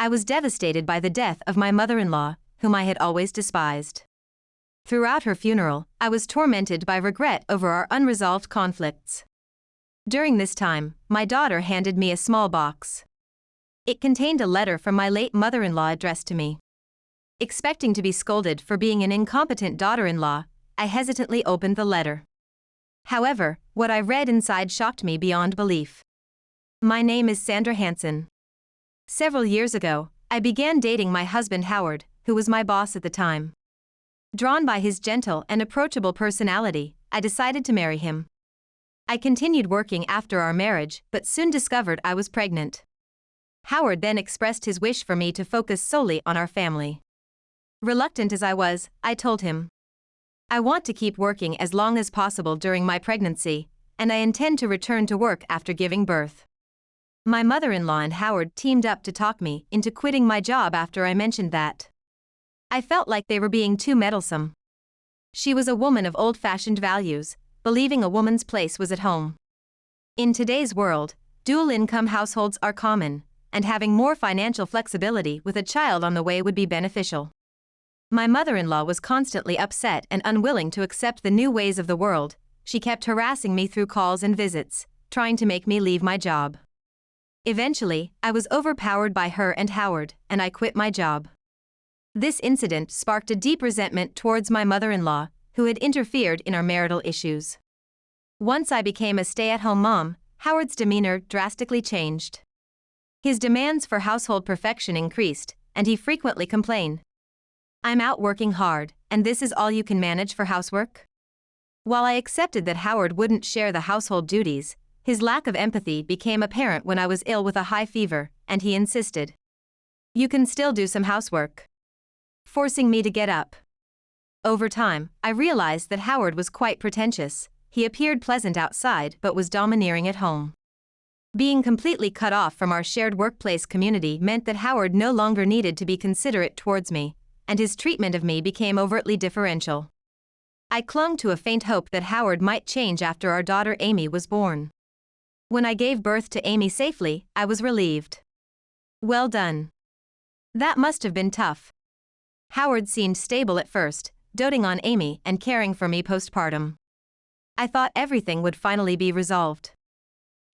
I was devastated by the death of my mother-in-law, whom I had always despised. Throughout her funeral, I was tormented by regret over our unresolved conflicts. During this time, my daughter handed me a small box. It contained a letter from my late mother-in-law addressed to me. Expecting to be scolded for being an incompetent daughter-in-law, I hesitantly opened the letter. However, what I read inside shocked me beyond belief. My name is Sandra Hansen. Several years ago, I began dating my husband Howard, who was my boss at the time. Drawn by his gentle and approachable personality, I decided to marry him. I continued working after our marriage, but soon discovered I was pregnant. Howard then expressed his wish for me to focus solely on our family. Reluctant as I was, I told him, I want to keep working as long as possible during my pregnancy, and I intend to return to work after giving birth. My mother-in-law and Howard teamed up to talk me into quitting my job after I mentioned that. I felt like they were being too meddlesome. She was a woman of old-fashioned values, believing a woman's place was at home. In today's world, dual-income households are common, and having more financial flexibility with a child on the way would be beneficial. My mother-in-law was constantly upset and unwilling to accept the new ways of the world. She kept harassing me through calls and visits, trying to make me leave my job. Eventually, I was overpowered by her and Howard, and I quit my job. This incident sparked a deep resentment towards my mother-in-law, who had interfered in our marital issues. Once I became a stay-at-home mom, Howard's demeanor drastically changed. His demands for household perfection increased, and he frequently complained, I'm out working hard, and this is all you can manage for housework? While I accepted that Howard wouldn't share the household duties, his lack of empathy became apparent when I was ill with a high fever, and he insisted, You can still do some housework, forcing me to get up. Over time, I realized that Howard was quite pretentious. He appeared pleasant outside but was domineering at home. Being completely cut off from our shared workplace community meant that Howard no longer needed to be considerate towards me, and his treatment of me became overtly differential. I clung to a faint hope that Howard might change after our daughter Amy was born. When I gave birth to Amy safely, I was relieved. Well done. That must have been tough. Howard seemed stable at first, doting on Amy and caring for me postpartum. I thought everything would finally be resolved.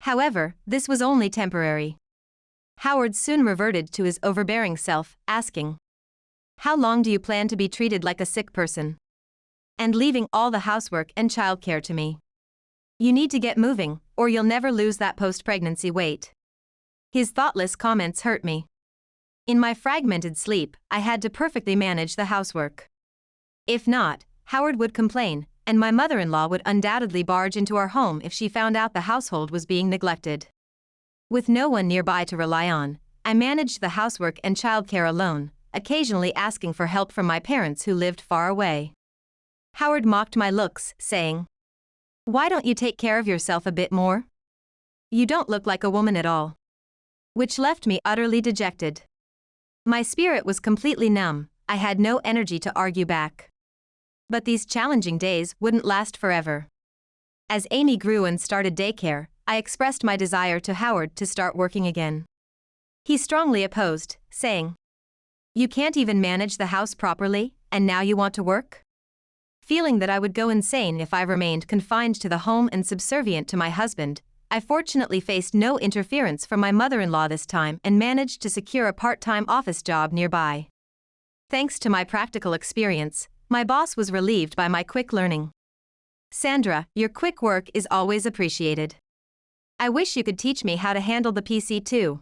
However, this was only temporary. Howard soon reverted to his overbearing self, asking, How long do you plan to be treated like a sick person? And leaving all the housework and childcare to me. You need to get moving, or you'll never lose that post-pregnancy weight. His thoughtless comments hurt me. In my fragmented sleep, I had to perfectly manage the housework. If not, Howard would complain, and my mother-in-law would undoubtedly barge into our home if she found out the household was being neglected. With no one nearby to rely on, I managed the housework and childcare alone, occasionally asking for help from my parents who lived far away. Howard mocked my looks, saying, Why don't you take care of yourself a bit more? You don't look like a woman at all. Which left me utterly dejected. My spirit was completely numb. I had no energy to argue back. But these challenging days wouldn't last forever. As Amy grew and started daycare, I expressed my desire to Howard to start working again. He strongly opposed, saying, You can't even manage the house properly, and now you want to work? Feeling that I would go insane if I remained confined to the home and subservient to my husband, I fortunately faced no interference from my mother-in-law this time and managed to secure a part-time office job nearby. Thanks to my practical experience, my boss was relieved by my quick learning. Sandra, your quick work is always appreciated. I wish you could teach me how to handle the PC too.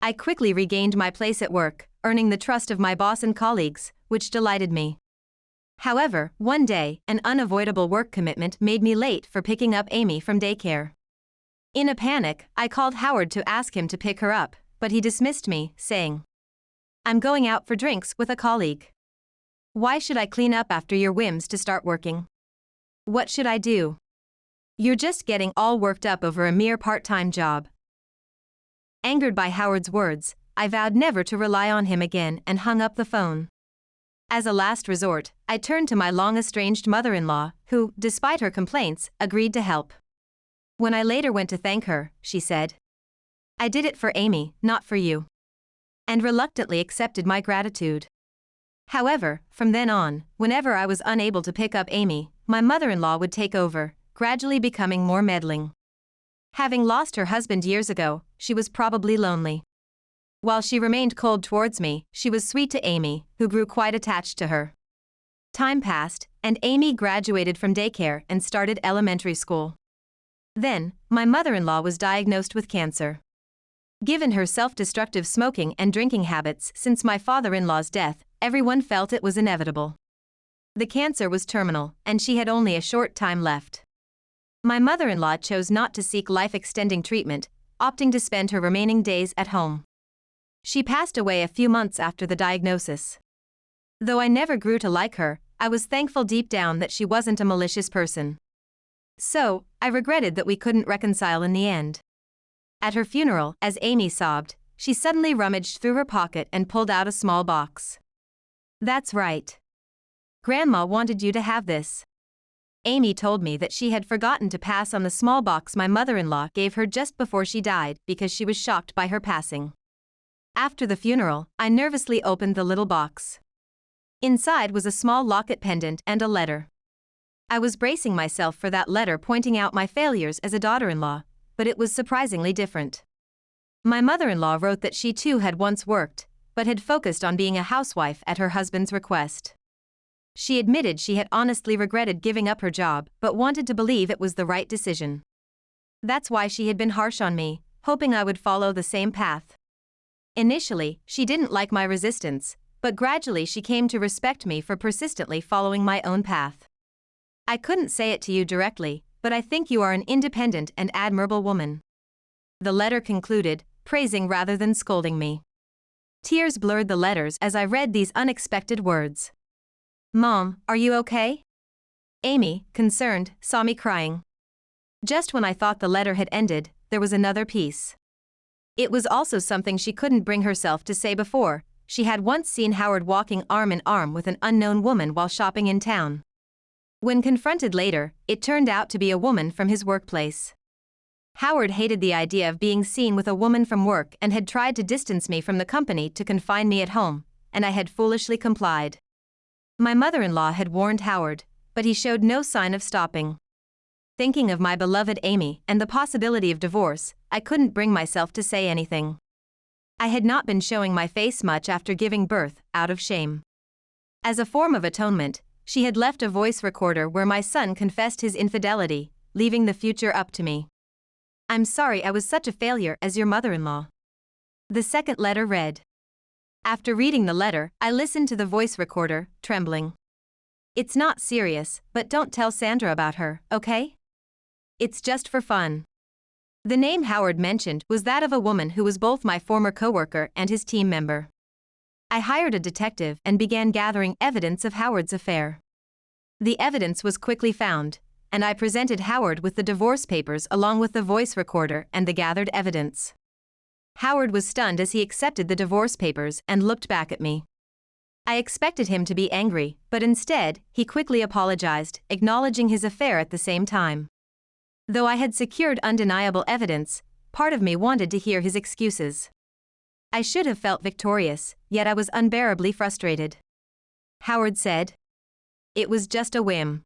I quickly regained my place at work, earning the trust of my boss and colleagues, which delighted me. However, one day, an unavoidable work commitment made me late for picking up Amy from daycare. In a panic, I called Howard to ask him to pick her up, but he dismissed me, saying, I'm going out for drinks with a colleague. Why should I clean up after your whims to start working? What should I do? You're just getting all worked up over a mere part-time job. Angered by Howard's words, I vowed never to rely on him again and hung up the phone. As a last resort, I turned to my long-estranged mother-in-law, who, despite her complaints, agreed to help. When I later went to thank her, she said, I did it for Amy, not for you. and reluctantly accepted my gratitude. However, from then on, whenever I was unable to pick up Amy, my mother-in-law would take over, gradually becoming more meddling. Having lost her husband years ago, she was probably lonely. While she remained cold towards me, she was sweet to Amy, who grew quite attached to her. Time passed, and Amy graduated from daycare and started elementary school. Then, my mother-in-law was diagnosed with cancer. Given her self-destructive smoking and drinking habits since my father-in-law's death, everyone felt it was inevitable. The cancer was terminal, and she had only a short time left. My mother-in-law chose not to seek life-extending treatment, opting to spend her remaining days at home. She passed away a few months after the diagnosis. Though I never grew to like her, I was thankful deep down that she wasn't a malicious person. So, I regretted that we couldn't reconcile in the end. At her funeral, as Amy sobbed, she suddenly rummaged through her pocket and pulled out a small box. "That's right. Grandma wanted you to have this." Amy told me that she had forgotten to pass on the small box my mother-in-law gave her just before she died because she was shocked by her passing. After the funeral, I nervously opened the little box. Inside was a small locket pendant and a letter. I was bracing myself for that letter pointing out my failures as a daughter-in-law, but it was surprisingly different. My mother-in-law wrote that she too had once worked, but had focused on being a housewife at her husband's request. She admitted she had honestly regretted giving up her job but wanted to believe it was the right decision. That's why she had been harsh on me, hoping I would follow the same path. Initially, she didn't like my resistance, but gradually she came to respect me for persistently following my own path. "I couldn't say it to you directly, but I think you are an independent and admirable woman." The letter concluded, praising rather than scolding me. Tears blurred the letters as I read these unexpected words. "Mom, are you okay?" Amy, concerned, saw me crying. Just when I thought the letter had ended, there was another piece. It was also something she couldn't bring herself to say before. She had once seen Howard walking arm in arm with an unknown woman while shopping in town. When confronted later, it turned out to be a woman from his workplace. Howard hated the idea of being seen with a woman from work and had tried to distance me from the company to confine me at home, and I had foolishly complied. My mother-in-law had warned Howard, but he showed no sign of stopping. Thinking of my beloved Amy and the possibility of divorce, I couldn't bring myself to say anything. I had not been showing my face much after giving birth, out of shame. As a form of atonement, she had left a voice recorder where my son confessed his infidelity, leaving the future up to me. "I'm sorry I was such a failure as your mother-in-law." The second letter read. After reading the letter, I listened to the voice recorder, trembling. "It's not serious, but don't tell Sandra about her, okay? It's just for fun." The name Howard mentioned was that of a woman who was both my former coworker and his team member. I hired a detective and began gathering evidence of Howard's affair. The evidence was quickly found, and I presented Howard with the divorce papers along with the voice recorder and the gathered evidence. Howard was stunned as he accepted the divorce papers and looked back at me. I expected him to be angry, but instead, he quickly apologized, acknowledging his affair at the same time. Though I had secured undeniable evidence, part of me wanted to hear his excuses. I should have felt victorious, yet I was unbearably frustrated. Howard said, "It was just a whim.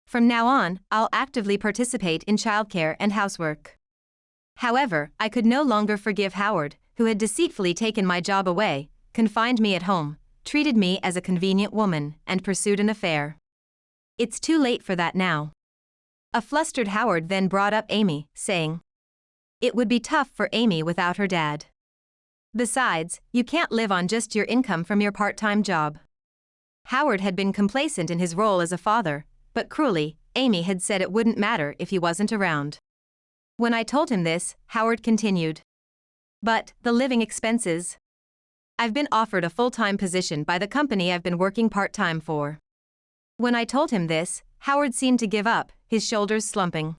From now on, I'll actively participate in childcare and housework." However, I could no longer forgive Howard, who had deceitfully taken my job away, confined me at home, treated me as a convenient woman, and pursued an affair. "It's too late for that now." A flustered Howard then brought up Amy, saying, "It would be tough for Amy without her dad. Besides, you can't live on just your income from your part-time job." Howard had been complacent in his role as a father, but cruelly, Amy had said it wouldn't matter if he wasn't around. When I told him this, Howard continued, "But, the living expenses? I've been offered a full-time position by the company I've been working part-time for." When I told him this, Howard seemed to give up, his shoulders slumping.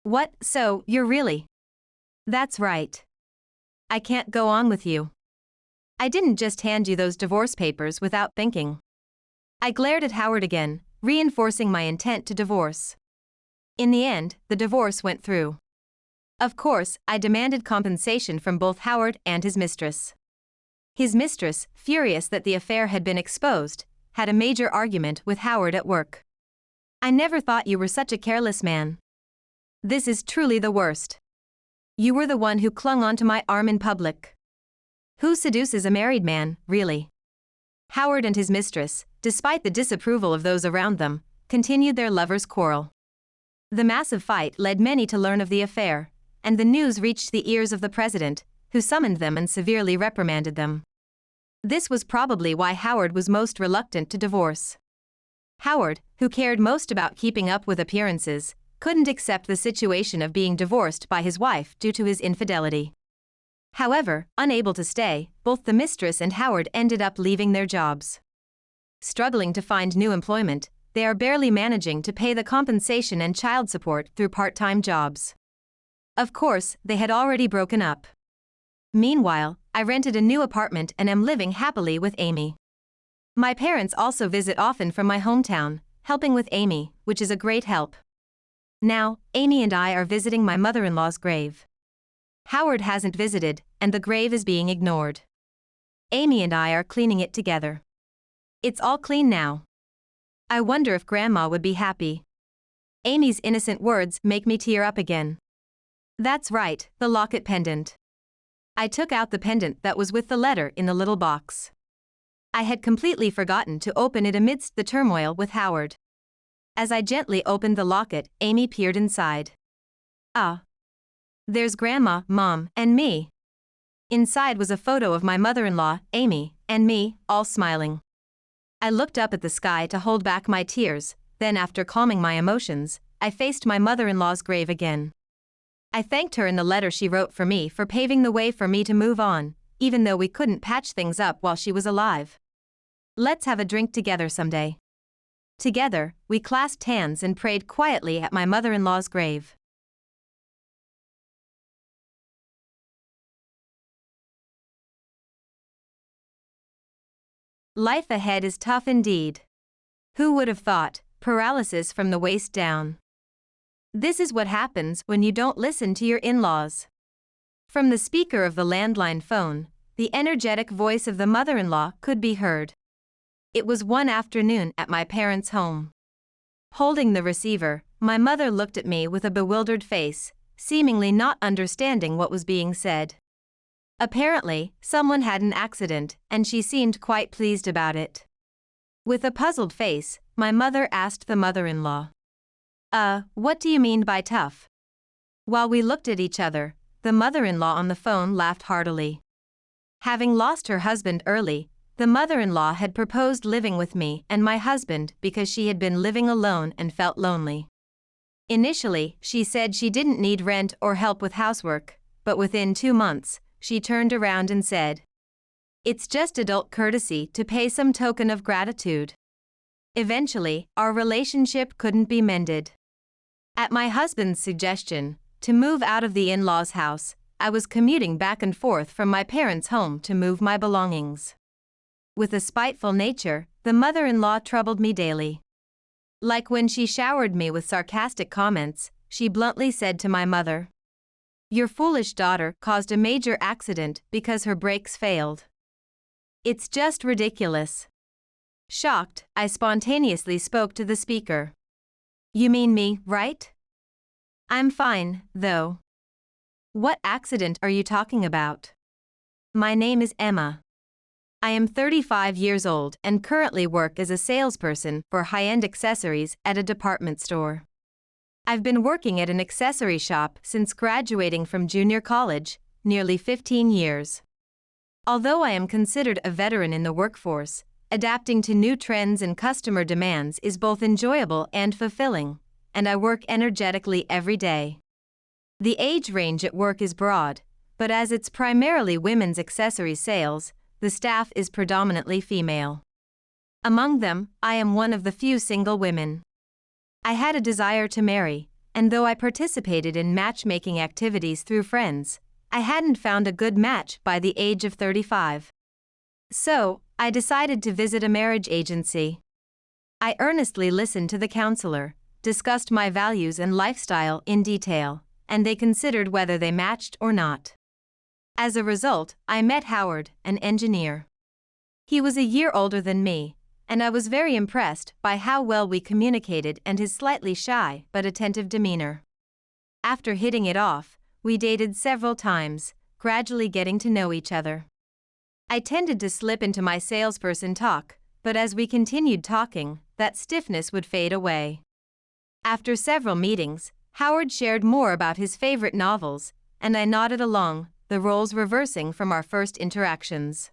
"What, so, you're really?" "That's right. I can't go on with you. I didn't just hand you those divorce papers without thinking." I glared at Howard again, reinforcing my intent to divorce. In the end, the divorce went through. Of course, I demanded compensation from both Howard and his mistress. His mistress, furious that the affair had been exposed, had a major argument with Howard at work. "I never thought you were such a careless man. This is truly the worst. You were the one who clung onto my arm in public. Who seduces a married man, really?" Howard and his mistress, despite the disapproval of those around them, continued their lovers' quarrel. The massive fight led many to learn of the affair, and the news reached the ears of the president, who summoned them and severely reprimanded them. This was probably why Howard was most reluctant to divorce. Howard, who cared most about keeping up with appearances, couldn't accept the situation of being divorced by his wife due to his infidelity. However, unable to stay, both the mistress and Howard ended up leaving their jobs. Struggling to find new employment, they are barely managing to pay the compensation and child support through part-time jobs. Of course, they had already broken up. Meanwhile, I rented a new apartment and am living happily with Amy. My parents also visit often from my hometown, helping with Amy, which is a great help. Now, Amy and I are visiting my mother-in-law's grave. Howard hasn't visited, and the grave is being ignored. Amy and I are cleaning it together. It's all clean now. I wonder if Grandma would be happy. Amy's innocent words make me tear up again. That's right, the locket pendant. I took out the pendant that was with the letter in the little box. I had completely forgotten to open it amidst the turmoil with Howard. As I gently opened the locket, Amy peered inside. Ah. There's Grandma, Mom, and me. Inside was a photo of my mother-in-law, Amy, and me, all smiling. I looked up at the sky to hold back my tears, then after calming my emotions, I faced my mother-in-law's grave again. I thanked her in the letter she wrote for me for paving the way for me to move on, even though we couldn't patch things up while she was alive. Let's have a drink together someday. Together, we clasped hands and prayed quietly at my mother-in-law's grave. Life ahead is tough indeed. Who would have thought, paralysis from the waist down? This is what happens when you don't listen to your in-laws. From the speaker of the landline phone, the energetic voice of the mother-in-law could be heard. It was one afternoon at my parents' home. Holding the receiver, my mother looked at me with a bewildered face, seemingly not understanding what was being said. Apparently, someone had an accident, and she seemed quite pleased about it. With a puzzled face, my mother asked the mother-in-law, "What do you mean by tough?" While we looked at each other, the mother-in-law on the phone laughed heartily. Having lost her husband early, the mother-in-law had proposed living with me and my husband because she had been living alone and felt lonely. Initially, she said she didn't need rent or help with housework, but within 2 months, she turned around and said, "It's just adult courtesy to pay some token of gratitude." Eventually, our relationship couldn't be mended. At my husband's suggestion, to move out of the in-laws' house, I was commuting back and forth from my parents' home to move my belongings. With a spiteful nature, the mother-in-law troubled me daily. Like when she showered me with sarcastic comments, she bluntly said to my mother, "Your foolish daughter caused a major accident because her brakes failed. It's just ridiculous." Shocked, I spontaneously spoke to the speaker. "You mean me, right? I'm fine, though." "What accident are you talking about?" "My name is Emma. I am 35 years old and currently work as a salesperson for high-end accessories at a department store. I've been working at an accessory shop since graduating from junior college, nearly 15 years. Although I am considered a veteran in the workforce, adapting to new trends and customer demands is both enjoyable and fulfilling, and I work energetically every day. The age range at work is broad, but as it's primarily women's accessory sales, the staff is predominantly female. Among them, I am one of the few single women. I had a desire to marry, and though I participated in matchmaking activities through friends, I hadn't found a good match by the age of 35. So, I decided to visit a marriage agency. I earnestly listened to the counselor, discussed my values and lifestyle in detail, and they considered whether they matched or not. As a result, I met Howard, an engineer. He was a year older than me, and I was very impressed by how well we communicated and his slightly shy but attentive demeanor. After hitting it off, we dated several times, gradually getting to know each other. I tended to slip into my salesperson talk, but as we continued talking, that stiffness would fade away. After several meetings, Howard shared more about his favorite novels, and I nodded along, the roles reversing from our first interactions.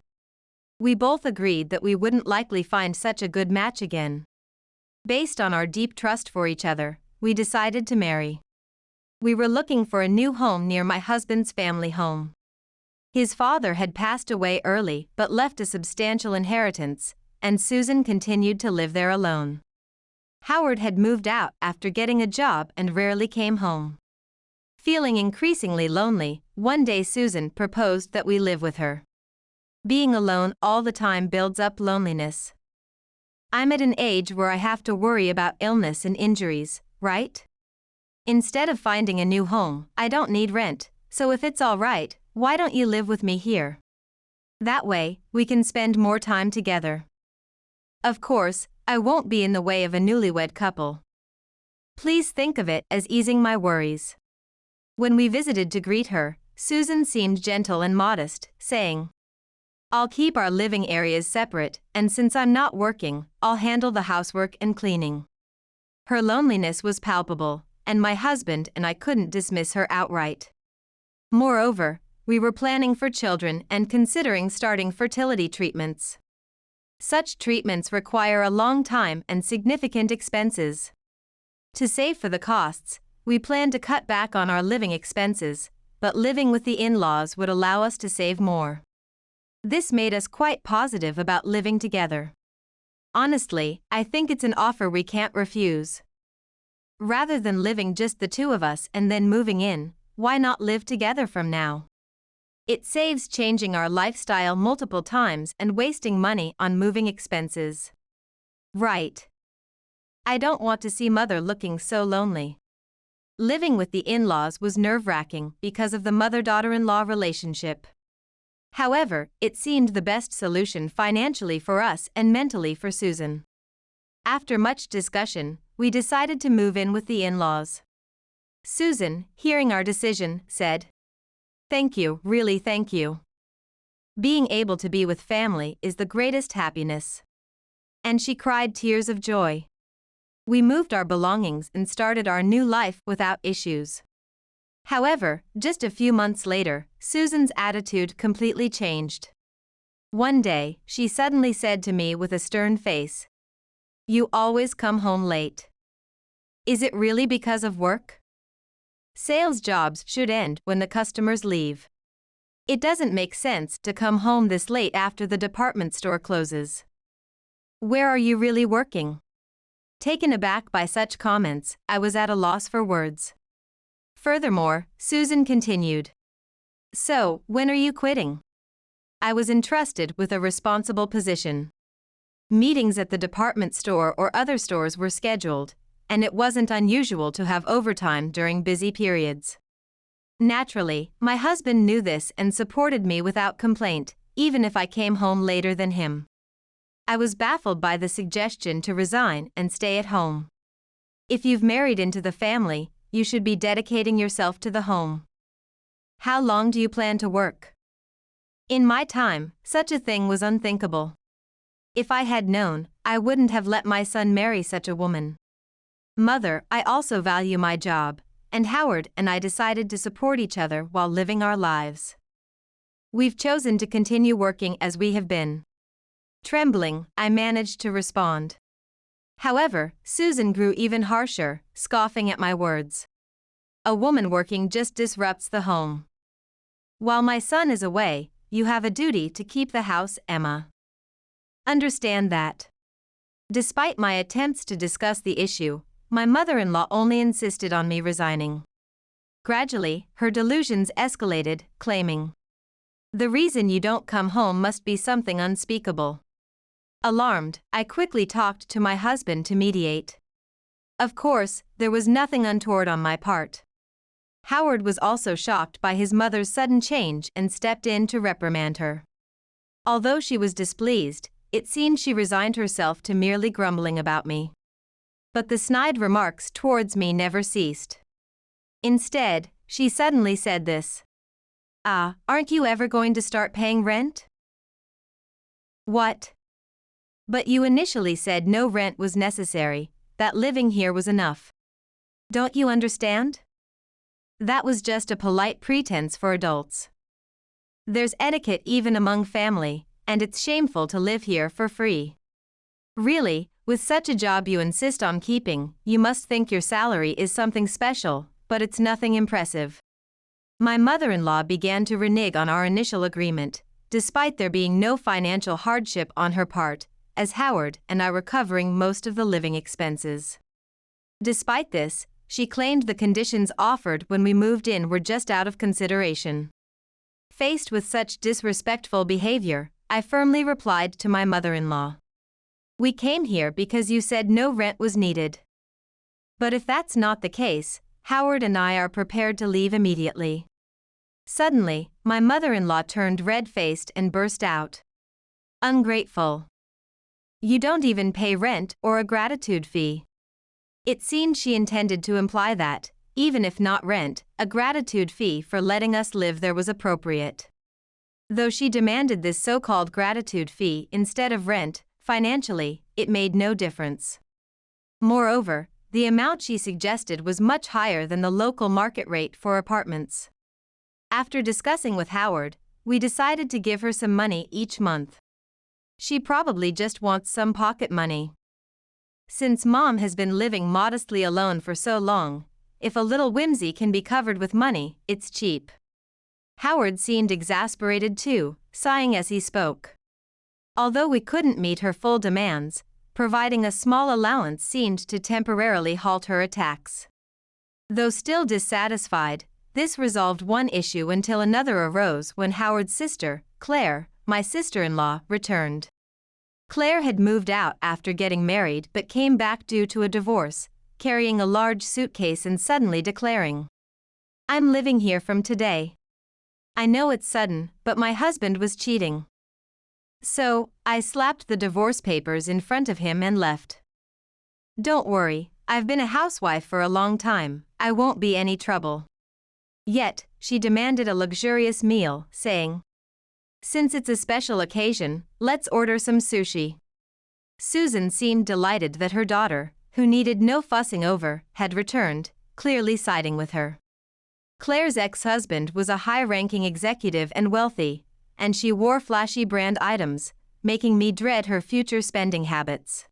We both agreed that we wouldn't likely find such a good match again. Based on our deep trust for each other, we decided to marry. We were looking for a new home near my husband's family home. His father had passed away early but left a substantial inheritance, and Susan continued to live there alone. Howard had moved out after getting a job and rarely came home. Feeling increasingly lonely, one day Susan proposed that we live with her. Being alone all the time builds up loneliness. I'm at an age where I have to worry about illness and injuries, right? Instead of finding a new home, I don't need rent, so if it's all right, why don't you live with me here? That way, we can spend more time together. Of course, I won't be in the way of a newlywed couple. Please think of it as easing my worries. When we visited to greet her, Susan seemed gentle and modest, saying, "I'll keep our living areas separate, and since I'm not working, I'll handle the housework and cleaning." Her loneliness was palpable, and my husband and I couldn't dismiss her outright. Moreover, we were planning for children and considering starting fertility treatments. Such treatments require a long time and significant expenses. To save for the costs, we planned to cut back on our living expenses, but living with the in-laws would allow us to save more. This made us quite positive about living together. Honestly, I think it's an offer we can't refuse. Rather than living just the two of us and then moving in, why not live together from now? It saves changing our lifestyle multiple times and wasting money on moving expenses. Right. I don't want to see Mother looking so lonely. Living with the in-laws was nerve-wracking because of the mother-daughter-in-law relationship. However, it seemed the best solution financially for us and mentally for Susan. After much discussion, we decided to move in with the in-laws. Susan, hearing our decision, said, "Thank you, really thank you. Being able to be with family is the greatest happiness." And she cried tears of joy. We moved our belongings and started our new life without issues. However, just a few months later, Susan's attitude completely changed. One day, she suddenly said to me with a stern face, "You always come home late. Is it really because of work? Sales jobs should end when the customers leave. It doesn't make sense to come home this late after the department store closes. Where are you really working?" Taken aback by such comments, I was at a loss for words. Furthermore, Susan continued, "So, when are you quitting?" I was entrusted with a responsible position. Meetings at the department store or other stores were scheduled, and it wasn't unusual to have overtime during busy periods. Naturally, my husband knew this and supported me without complaint, even if I came home later than him. I was baffled by the suggestion to resign and stay at home. If you've married into the family, you should be dedicating yourself to the home. How long do you plan to work? In my time, such a thing was unthinkable. If I had known, I wouldn't have let my son marry such a woman. Mother, I also value my job, and Howard and I decided to support each other while living our lives. We've chosen to continue working as we have been. Trembling, I managed to respond. However, Susan grew even harsher, scoffing at my words. "A woman working just disrupts the home. While my son is away, you have a duty to keep the house, Emma. Understand that." Despite my attempts to discuss the issue, my mother-in-law only insisted on me resigning. Gradually, her delusions escalated, claiming, "The reason you don't come home must be something unspeakable." Alarmed, I quickly talked to my husband to mediate. Of course, there was nothing untoward on my part. Howard was also shocked by his mother's sudden change and stepped in to reprimand her. Although she was displeased, it seemed she resigned herself to merely grumbling about me. But the snide remarks towards me never ceased. Instead, she suddenly said this. Aren't you ever going to start paying rent? What? But you initially said no rent was necessary, that living here was enough. Don't you understand? That was just a polite pretense for adults. There's etiquette even among family, and it's shameful to live here for free. Really, with such a job you insist on keeping, you must think your salary is something special, but it's nothing impressive. My mother-in-law began to renege on our initial agreement, despite there being no financial hardship on her part, as Howard and I were covering most of the living expenses. Despite this, she claimed the conditions offered when we moved in were just out of consideration. Faced with such disrespectful behavior, I firmly replied to my mother-in-law. We came here because you said no rent was needed. But if that's not the case, Howard and I are prepared to leave immediately. Suddenly, my mother-in-law turned red-faced and burst out. Ungrateful. You don't even pay rent or a gratitude fee. It seemed she intended to imply that, even if not rent, a gratitude fee for letting us live there was appropriate. Though she demanded this so-called gratitude fee instead of rent, financially, it made no difference. Moreover, the amount she suggested was much higher than the local market rate for apartments. After discussing with Howard, we decided to give her some money each month. She probably just wants some pocket money. Since Mom has been living modestly alone for so long, if a little whimsy can be covered with money, it's cheap. Howard seemed exasperated too, sighing as he spoke. Although we couldn't meet her full demands, providing a small allowance seemed to temporarily halt her attacks. Though still dissatisfied, this resolved one issue until another arose when Howard's sister, Claire, my sister-in-law, returned. Claire had moved out after getting married but came back due to a divorce, carrying a large suitcase and suddenly declaring, "I'm living here from today. I know it's sudden, but my husband was cheating." So, I slapped the divorce papers in front of him and left. Don't worry, I've been a housewife for a long time, I won't be any trouble. Yet, she demanded a luxurious meal, saying, "Since it's a special occasion, let's order some sushi." Susan seemed delighted that her daughter, who needed no fussing over, had returned, clearly siding with her. Claire's ex-husband was a high-ranking executive and wealthy, and she wore flashy brand items, making me dread her future spending habits.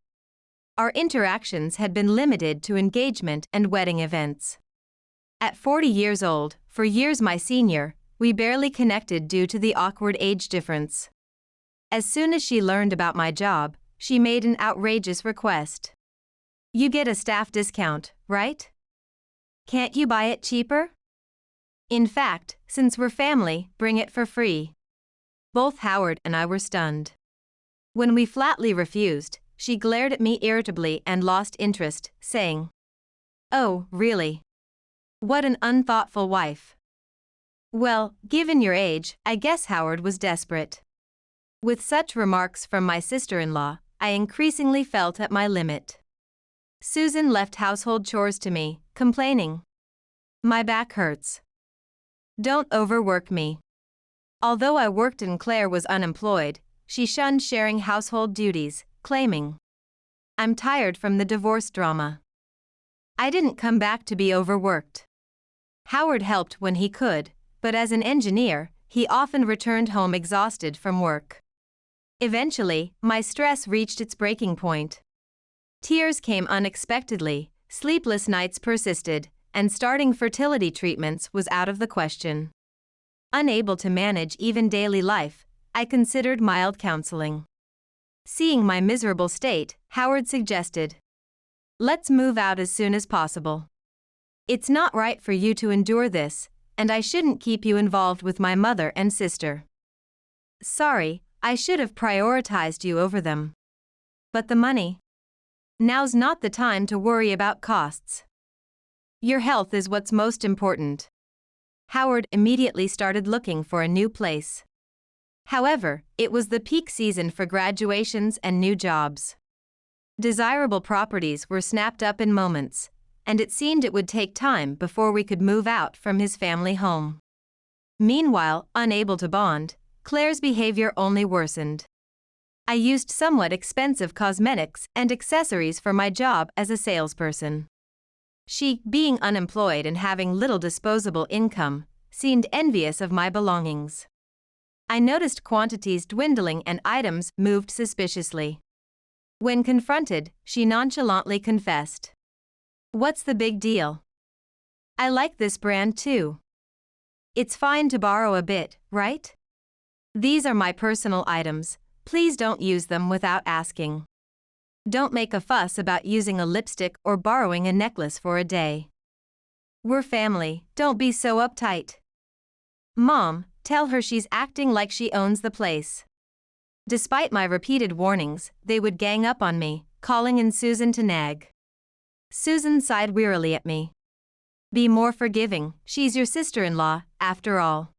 Our interactions had been limited to engagement and wedding events. At 40 years old, for years my senior, we barely connected due to the awkward age difference. As soon as she learned about my job, she made an outrageous request. "You get a staff discount, right? Can't you buy it cheaper? In fact, since we're family, bring it for free." Both Howard and I were stunned. When we flatly refused, she glared at me irritably and lost interest, saying, "Oh, really? What an unthoughtful wife." Well, given your age, I guess Howard was desperate. With such remarks from my sister-in-law, I increasingly felt at my limit. Susan left household chores to me, complaining, "My back hurts. Don't overwork me." Although I worked and Claire was unemployed, she shunned sharing household duties, claiming, "I'm tired from the divorce drama." I didn't come back to be overworked. Howard helped when he could, but as an engineer, he often returned home exhausted from work. Eventually, my stress reached its breaking point. Tears came unexpectedly, sleepless nights persisted, and starting fertility treatments was out of the question. Unable to manage even daily life, I considered mild counseling. Seeing my miserable state, Howard suggested, "Let's move out as soon as possible. It's not right for you to endure this, and I shouldn't keep you involved with my mother and sister." Sorry, I should have prioritized you over them. But the money? Now's not the time to worry about costs. Your health is what's most important. Howard immediately started looking for a new place. However, it was the peak season for graduations and new jobs. Desirable properties were snapped up in moments, and it seemed it would take time before we could move out from his family home. Meanwhile, unable to bond, Claire's behavior only worsened. I used somewhat expensive cosmetics and accessories for my job as a salesperson. She, being unemployed and having little disposable income, seemed envious of my belongings. I noticed quantities dwindling and items moved suspiciously. When confronted, she nonchalantly confessed, "What's the big deal? I like this brand too. It's fine to borrow a bit, right? These are my personal items, please don't use them without asking. Don't make a fuss about using a lipstick or borrowing a necklace for a day. We're family, don't be so uptight. Mom, tell her she's acting like she owns the place." Despite my repeated warnings, they would gang up on me, calling in Susan to nag. Susan sighed wearily at me. "Be more forgiving, she's your sister-in-law, after all.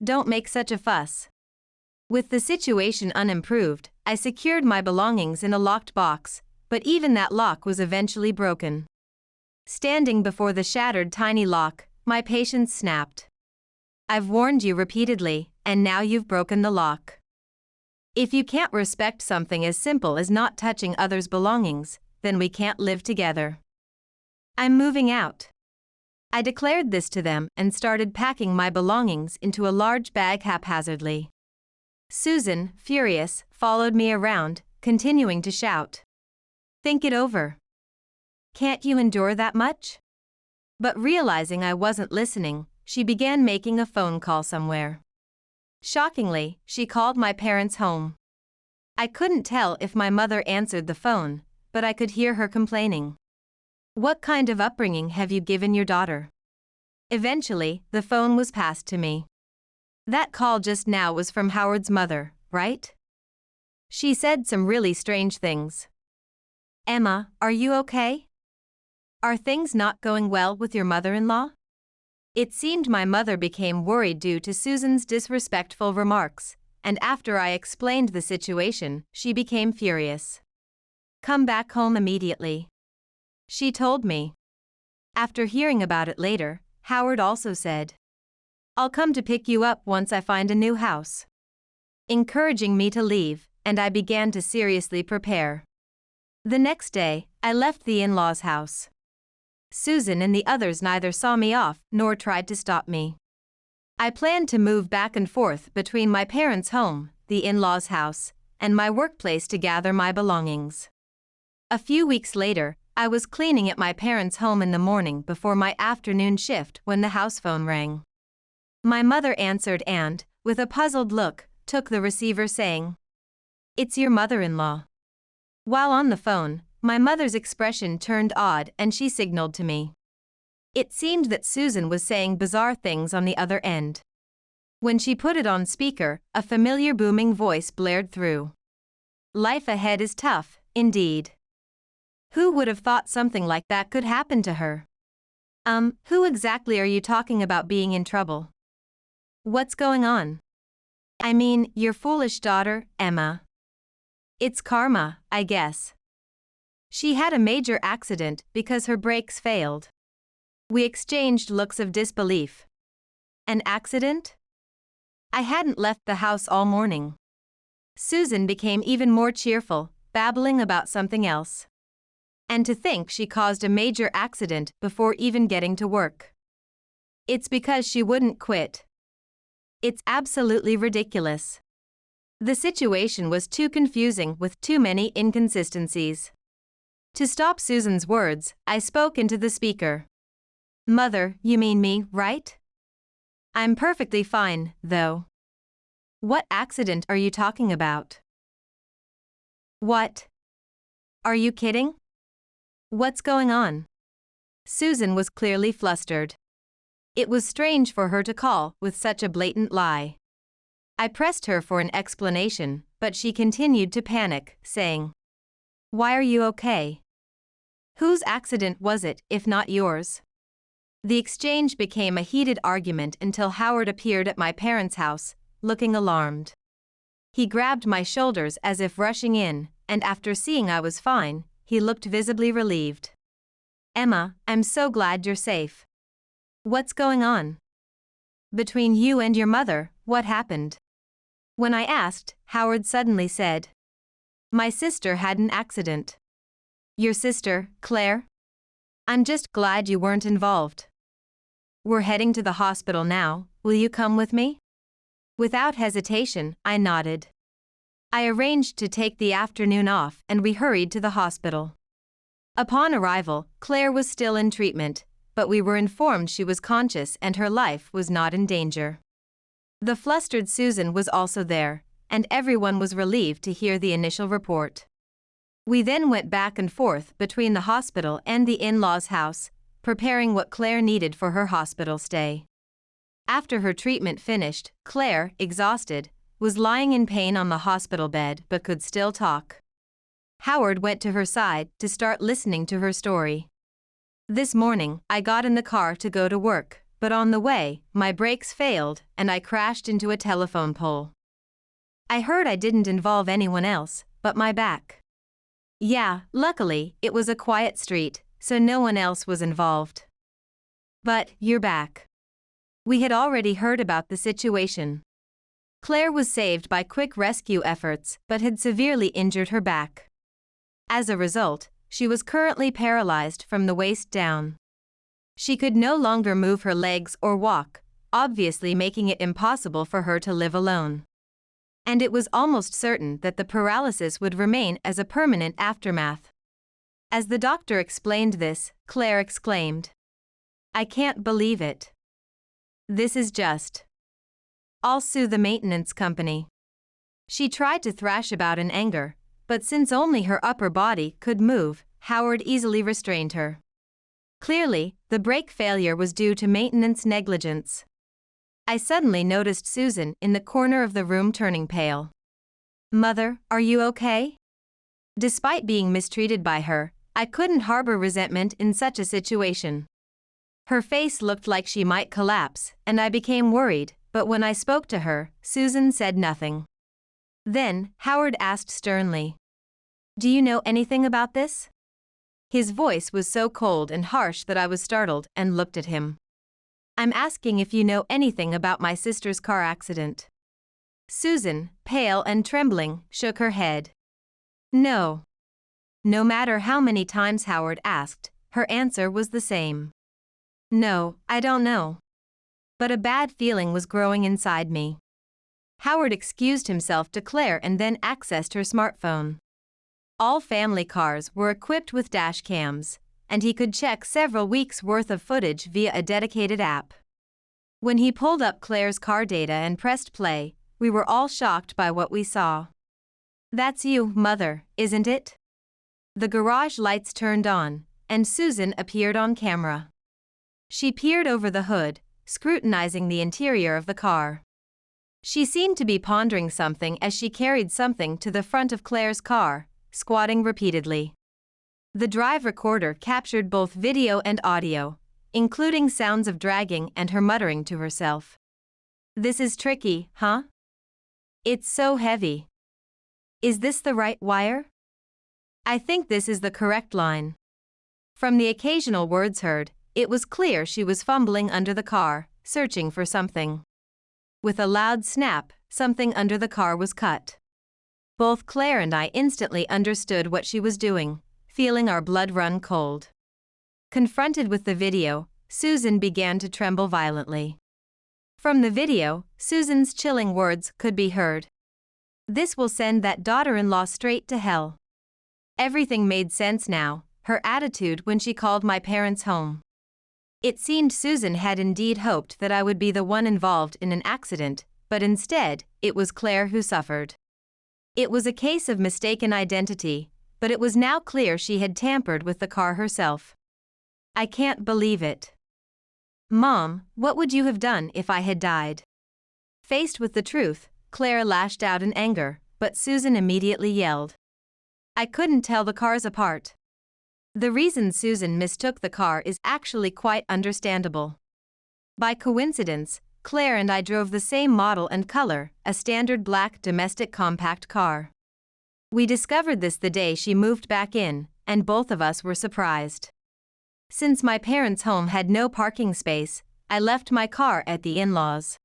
Don't make such a fuss." With the situation unimproved, I secured my belongings in a locked box, but even that lock was eventually broken. Standing before the shattered tiny lock, my patience snapped. "I've warned you repeatedly, and now you've broken the lock. If you can't respect something as simple as not touching others' belongings, then we can't live together. I'm moving out." I declared this to them and started packing my belongings into a large bag haphazardly. Susan, furious, followed me around, continuing to shout, "Think it over. Can't you endure that much?" But realizing I wasn't listening, she began making a phone call somewhere. Shockingly, she called my parents' home. I couldn't tell if my mother answered the phone, but I could hear her complaining. "What kind of upbringing have you given your daughter?" Eventually, the phone was passed to me. "That call just now was from Howard's mother, right? She said some really strange things. Emma, are you okay? Are things not going well with your mother-in-law?" It seemed my mother became worried due to Susan's disrespectful remarks, and after I explained the situation, she became furious. "Come back home immediately," she told me. After hearing about it later, Howard also said, "I'll come to pick you up once I find a new house," encouraging me to leave, and I began to seriously prepare. The next day, I left the in-laws' house. Susan and the others neither saw me off nor tried to stop me. I planned to move back and forth between my parents' home, the in-laws' house, and my workplace to gather my belongings. A few weeks later, I was cleaning at my parents' home in the morning before my afternoon shift when the house phone rang. My mother answered and, with a puzzled look, took the receiver saying, "It's your mother-in-law." While on the phone, my mother's expression turned odd and she signaled to me. It seemed that Susan was saying bizarre things on the other end. When she put it on speaker, a familiar booming voice blared through. "Life ahead is tough, indeed. Who would have thought something like that could happen to her? Who exactly are you talking about being in trouble? What's going on? I mean, your foolish daughter, Emma. It's karma, I guess. She had a major accident because her brakes failed." We exchanged looks of disbelief. An accident? I hadn't left the house all morning. Susan became even more cheerful, babbling about something else. And to think she caused a major accident before even getting to work. It's because she wouldn't quit. It's absolutely ridiculous. The situation was too confusing with too many inconsistencies. To stop Susan's words, I spoke into the speaker. "Mother, you mean me, right? I'm perfectly fine, though. What accident are you talking about? What? Are you kidding? What's going on?" Susan was clearly flustered. It was strange for her to call with such a blatant lie. I pressed her for an explanation, but she continued to panic, saying, "Why are you okay? Whose accident was it, if not yours? The exchange became a heated argument until Howard appeared at my parents' house, looking alarmed. He grabbed my shoulders as if rushing in, and after seeing I was fine, he looked visibly relieved. "Emma, I'm so glad you're safe. What's going on? Between you and your mother, what happened?" When I asked, Howard suddenly said, "My sister had an accident." "Your sister, Claire? I'm just glad you weren't involved." "We're heading to the hospital now, will you come with me?" Without hesitation, I nodded. I arranged to take the afternoon off and we hurried to the hospital. Upon arrival, Claire was still in treatment, but we were informed she was conscious and her life was not in danger. The flustered Susan was also there, and everyone was relieved to hear the initial report. We then went back and forth between the hospital and the in-laws' house, preparing what Claire needed for her hospital stay. After her treatment finished, Claire, exhausted, was lying in pain on the hospital bed but could still talk. Howard went to her side to start listening to her story. "This morning, I got in the car to go to work, but on the way, my brakes failed and I crashed into a telephone pole. I heard I didn't involve anyone else, but my back. Yeah, luckily, it was a quiet street, so no one else was involved. But, you're back." We had already heard about the situation. Claire was saved by quick rescue efforts but had severely injured her back. As a result, she was currently paralyzed from the waist down. She could no longer move her legs or walk, obviously making it impossible for her to live alone. And it was almost certain that the paralysis would remain as a permanent aftermath. As the doctor explained this, Claire exclaimed, "I can't believe it. This is just. I'll sue the maintenance company." She tried to thrash about in anger, but since only her upper body could move, Howard easily restrained her. Clearly, the brake failure was due to maintenance negligence. I suddenly noticed Susan in the corner of the room turning pale. "Mother, are you okay?" Despite being mistreated by her, I couldn't harbor resentment in such a situation. Her face looked like she might collapse, and I became worried, but when I spoke to her, Susan said nothing. Then, Howard asked sternly, "Do you know anything about this?" His voice was so cold and harsh that I was startled and looked at him. "I'm asking if you know anything about my sister's car accident." Susan, pale and trembling, shook her head. "No." No matter how many times Howard asked, her answer was the same. "No, I don't know." But a bad feeling was growing inside me. Howard excused himself to Claire and then accessed her smartphone. All family cars were equipped with dash cams, and he could check several weeks' worth of footage via a dedicated app. When he pulled up Claire's car data and pressed play, we were all shocked by what we saw. "That's you, Mother, isn't it?" The garage lights turned on, and Susan appeared on camera. She peered over the hood, scrutinizing the interior of the car. She seemed to be pondering something as she carried something to the front of Claire's car, squatting repeatedly. The drive recorder captured both video and audio, including sounds of dragging and her muttering to herself. "This is tricky, huh? It's so heavy. Is this the right wire? I think this is the correct line." From the occasional words heard, it was clear she was fumbling under the car, searching for something. With a loud snap, something under the car was cut. Both Claire and I instantly understood what she was doing, feeling our blood run cold. Confronted with the video, Susan began to tremble violently. From the video, Susan's chilling words could be heard. "This will send that daughter-in-law straight to hell." Everything made sense now, her attitude when she called my parents home. It seemed Susan had indeed hoped that I would be the one involved in an accident, but instead, it was Claire who suffered. It was a case of mistaken identity, but it was now clear she had tampered with the car herself. "I can't believe it. Mom, what would you have done if I had died?" Faced with the truth, Claire lashed out in anger, but Susan immediately yelled. "I couldn't tell the cars apart. The reason Susan mistook the car is actually quite understandable. By coincidence, Claire and I drove the same model and color, a standard black domestic compact car. We discovered this the day she moved back in, and both of us were surprised. Since my parents' home had no parking space, I left my car at the in-laws.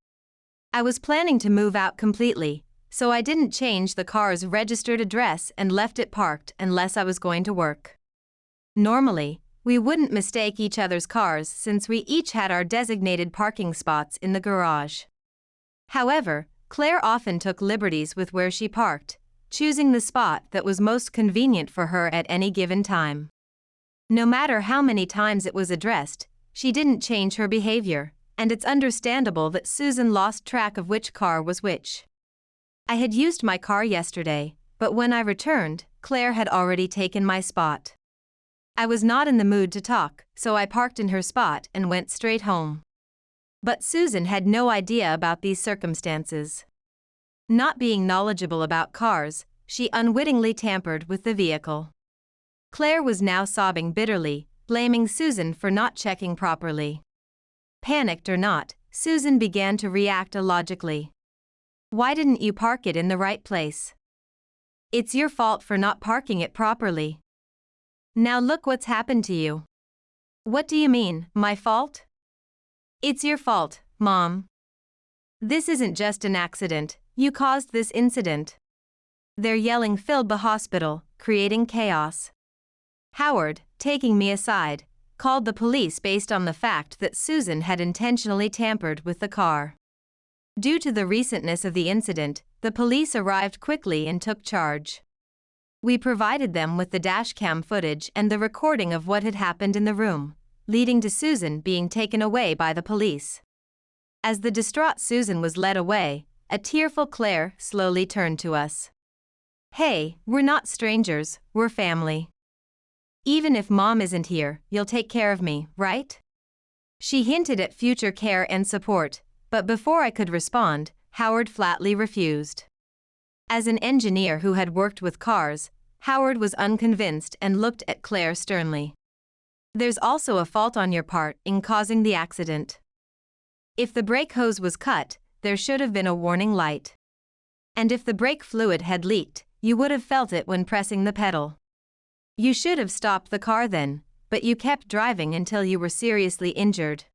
I was planning to move out completely, so I didn't change the car's registered address and left it parked unless I was going to work. Normally, we wouldn't mistake each other's cars since we each had our designated parking spots in the garage. However, Claire often took liberties with where she parked, choosing the spot that was most convenient for her at any given time. No matter how many times it was addressed, she didn't change her behavior, and it's understandable that Susan lost track of which car was which. I had used my car yesterday, but when I returned, Claire had already taken my spot. I was not in the mood to talk, so I parked in her spot and went straight home. But Susan had no idea about these circumstances. Not being knowledgeable about cars, she unwittingly tampered with the vehicle. Claire was now sobbing bitterly, blaming Susan for not checking properly. Panicked or not, Susan began to react illogically. "Why didn't you park it in the right place? It's your fault for not parking it properly. Now look what's happened to you." "What do you mean, my fault?" "It's your fault, Mom. This isn't just an accident, you caused this incident." Their yelling filled the hospital, creating chaos. Howard, taking me aside, called the police based on the fact that Susan had intentionally tampered with the car. Due to the recentness of the incident, the police arrived quickly and took charge. We provided them with the dashcam footage and the recording of what had happened in the room, leading to Susan being taken away by the police. As the distraught Susan was led away, a tearful Claire slowly turned to us. "Hey, we're not strangers, we're family. Even if Mom isn't here, you'll take care of me, right?" She hinted at future care and support, but before I could respond, Howard flatly refused. As an engineer who had worked with cars, Howard was unconvinced and looked at Claire sternly. "There's also a fault on your part in causing the accident. If the brake hose was cut, there should have been a warning light. And if the brake fluid had leaked, you would have felt it when pressing the pedal. You should have stopped the car then, but you kept driving until you were seriously injured.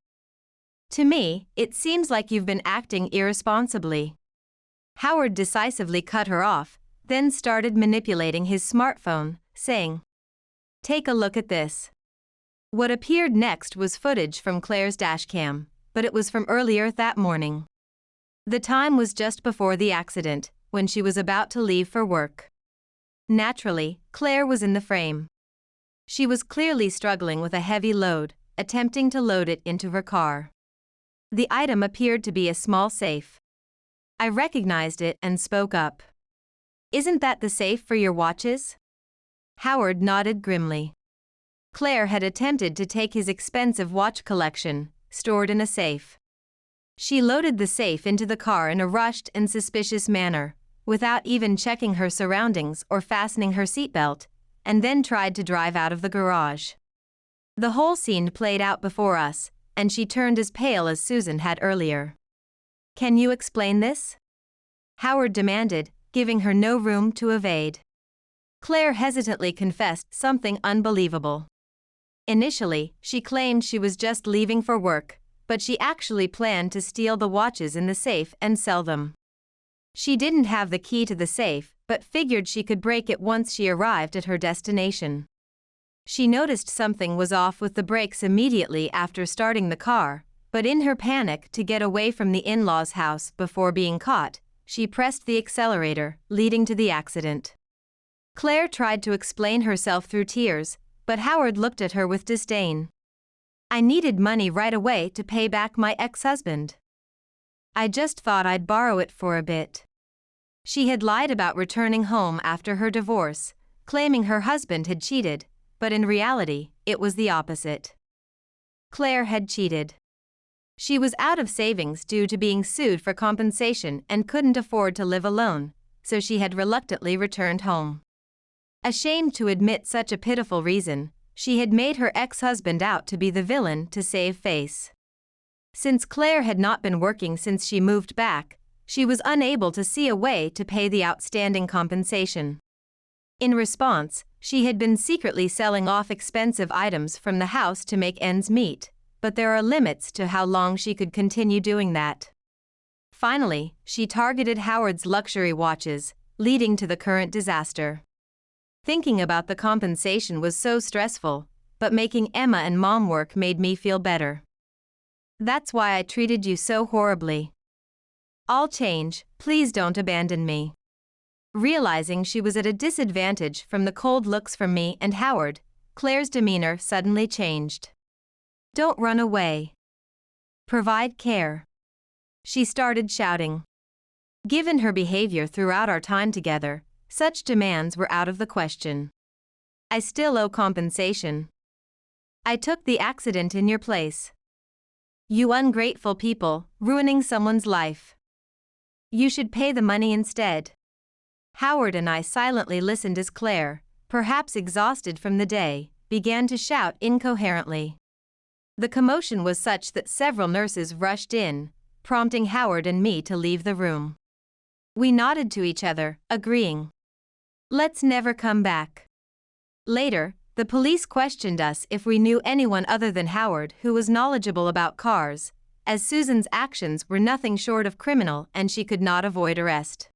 To me, it seems like you've been acting irresponsibly." Howard decisively cut her off, then started manipulating his smartphone, saying, "Take a look at this." What appeared next was footage from Claire's dashcam, but it was from earlier that morning. The time was just before the accident, when she was about to leave for work. Naturally, Claire was in the frame. She was clearly struggling with a heavy load, attempting to load it into her car. The item appeared to be a small safe. I recognized it and spoke up. "Isn't that the safe for your watches?" Howard nodded grimly. Claire had attempted to take his expensive watch collection, stored in a safe. She loaded the safe into the car in a rushed and suspicious manner, without even checking her surroundings or fastening her seatbelt, and then tried to drive out of the garage. The whole scene played out before us, and she turned as pale as Susan had earlier. "Can you explain this?" Howard demanded, giving her no room to evade. Claire hesitantly confessed something unbelievable. Initially, she claimed she was just leaving for work, but she actually planned to steal the watches in the safe and sell them. She didn't have the key to the safe, but figured she could break it once she arrived at her destination. She noticed something was off with the brakes immediately after starting the car, but in her panic to get away from the in-laws' house before being caught, she pressed the accelerator, leading to the accident. Claire tried to explain herself through tears, but Howard looked at her with disdain. "I needed money right away to pay back my ex-husband. I just thought I'd borrow it for a bit." She had lied about returning home after her divorce, claiming her husband had cheated, but in reality, it was the opposite. Claire had cheated. She was out of savings due to being sued for compensation and couldn't afford to live alone, so she had reluctantly returned home. Ashamed to admit such a pitiful reason, she had made her ex-husband out to be the villain to save face. Since Claire had not been working since she moved back, she was unable to see a way to pay the outstanding compensation. In response, she had been secretly selling off expensive items from the house to make ends meet, but there are limits to how long she could continue doing that. Finally, she targeted Howard's luxury watches, leading to the current disaster. Thinking about the compensation was so stressful, but making Emma and Mom work made me feel better. That's why I treated you so horribly. I'll change, please don't abandon me. Realizing she was at a disadvantage from the cold looks from me and Howard, Claire's demeanor suddenly changed. Don't run away. Provide care. She started shouting. Given her behavior throughout our time together, such demands were out of the question. I still owe compensation. I took the accident in your place. You ungrateful people, ruining someone's life. You should pay the money instead. Howard and I silently listened as Claire, perhaps exhausted from the day, began to shout incoherently. The commotion was such that several nurses rushed in, prompting Howard and me to leave the room. We nodded to each other, agreeing. Let's never come back. Later, the police questioned us if we knew anyone other than Howard who was knowledgeable about cars, as Susan's actions were nothing short of criminal and she could not avoid arrest.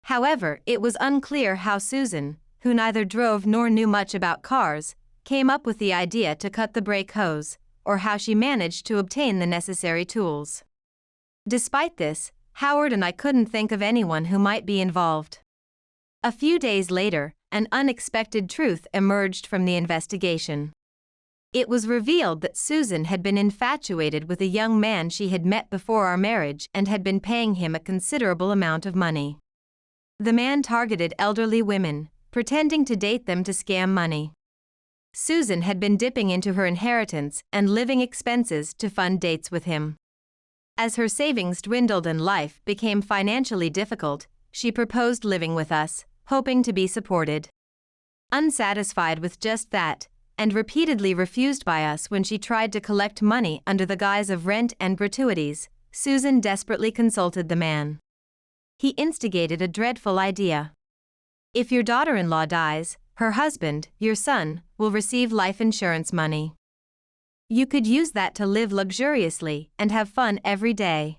However, it was unclear how Susan, who neither drove nor knew much about cars, came up with the idea to cut the brake hose, or how she managed to obtain the necessary tools. Despite this, Howard and I couldn't think of anyone who might be involved. A few days later, an unexpected truth emerged from the investigation. It was revealed that Susan had been infatuated with a young man she had met before our marriage and had been paying him a considerable amount of money. The man targeted elderly women, pretending to date them to scam money. Susan had been dipping into her inheritance and living expenses to fund dates with him. As her savings dwindled and life became financially difficult, she proposed living with us, hoping to be supported. Unsatisfied with just that, and repeatedly refused by us when she tried to collect money under the guise of rent and gratuities, Susan desperately consulted the man. He instigated a dreadful idea. If your daughter-in-law dies, her husband, your son, will receive life insurance money. You could use that to live luxuriously and have fun every day.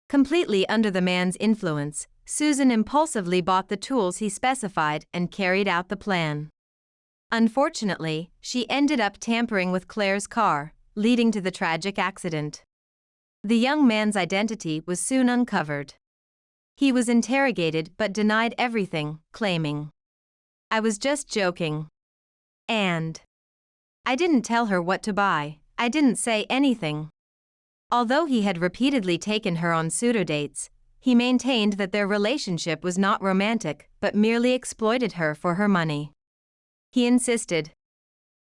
Completely under the man's influence, Susan impulsively bought the tools he specified and carried out the plan. Unfortunately, she ended up tampering with Claire's car, leading to the tragic accident. The young man's identity was soon uncovered. He was interrogated but denied everything, claiming, "I was just joking. And I didn't tell her what to buy, I didn't say anything." Although he had repeatedly taken her on pseudo-dates, he maintained that their relationship was not romantic but merely exploited her for her money. He insisted,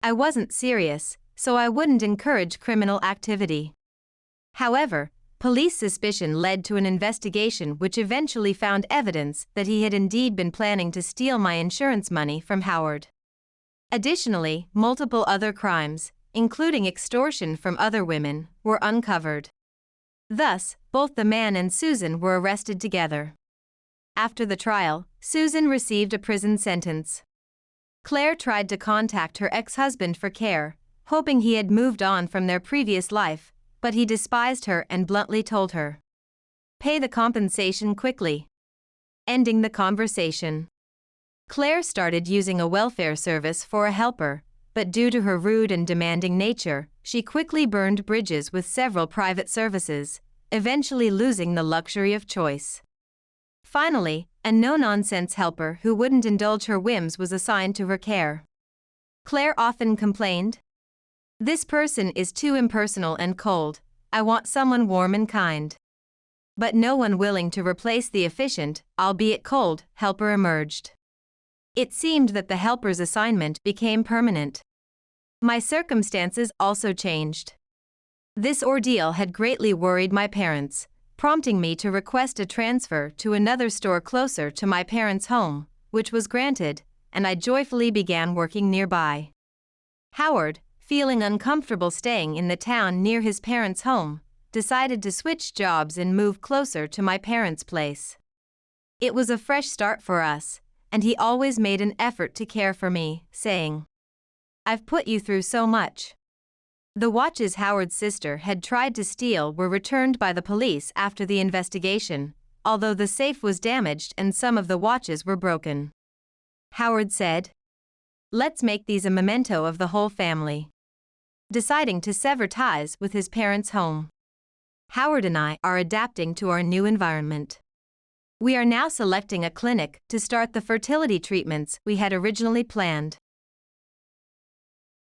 "I wasn't serious, so I wouldn't encourage criminal activity." However, police suspicion led to an investigation which eventually found evidence that he had indeed been planning to steal my insurance money from Howard. Additionally, multiple other crimes, including extortion from other women, were uncovered. Thus, both the man and Susan were arrested together. After the trial, Susan received a prison sentence. Claire tried to contact her ex-husband for care, hoping he had moved on from their previous life, but he despised her and bluntly told her, "Pay the compensation quickly." Ending the conversation. Claire started using a welfare service for a helper, but due to her rude and demanding nature, she quickly burned bridges with several private services, eventually losing the luxury of choice. Finally, a no-nonsense helper who wouldn't indulge her whims was assigned to her care. Claire often complained, "This person is too impersonal and cold, I want someone warm and kind." But no one willing to replace the efficient, albeit cold, helper emerged. It seemed that the helper's assignment became permanent. My circumstances also changed. This ordeal had greatly worried my parents, prompting me to request a transfer to another store closer to my parents' home, which was granted, and I joyfully began working nearby. Howard, feeling uncomfortable staying in the town near his parents' home, decided to switch jobs and move closer to my parents' place. It was a fresh start for us, and he always made an effort to care for me, saying, "I've put you through so much." The watches Howard's sister had tried to steal were returned by the police after the investigation, although the safe was damaged and some of the watches were broken. Howard said, "Let's make these a memento of the whole family." Deciding to sever ties with his parents' home, Howard and I are adapting to our new environment. We are now selecting a clinic to start the fertility treatments we had originally planned.